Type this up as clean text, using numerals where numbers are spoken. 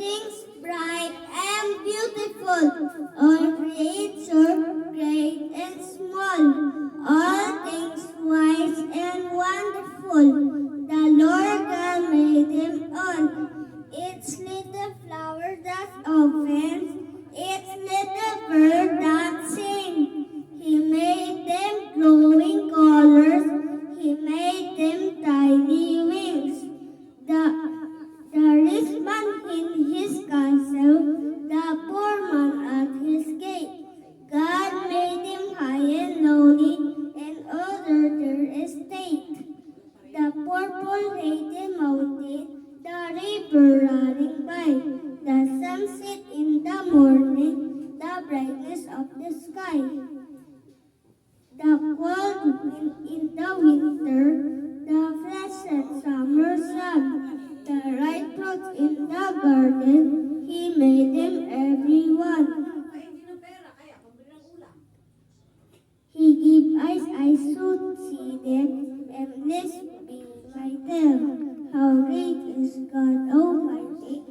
things bright and beautiful, all creature great and small, all things wise and wonderful. The Lord God made them all. Each little flower that opens, each little bird that sings. He made them glowing colors, He made them tiny wings. The rich man in his castle, the poor man at his gate. God made him high and lowly, and ordered their estate. The purple hated mountain, the river running by, the sunset in the morning, the brightness of the sky. The cold wind in the winter, the pleasant summer sun, the ripe fruits in the garden, He made them everyone. He gave eyes to see them, and this be my tale. How great is God Almighty,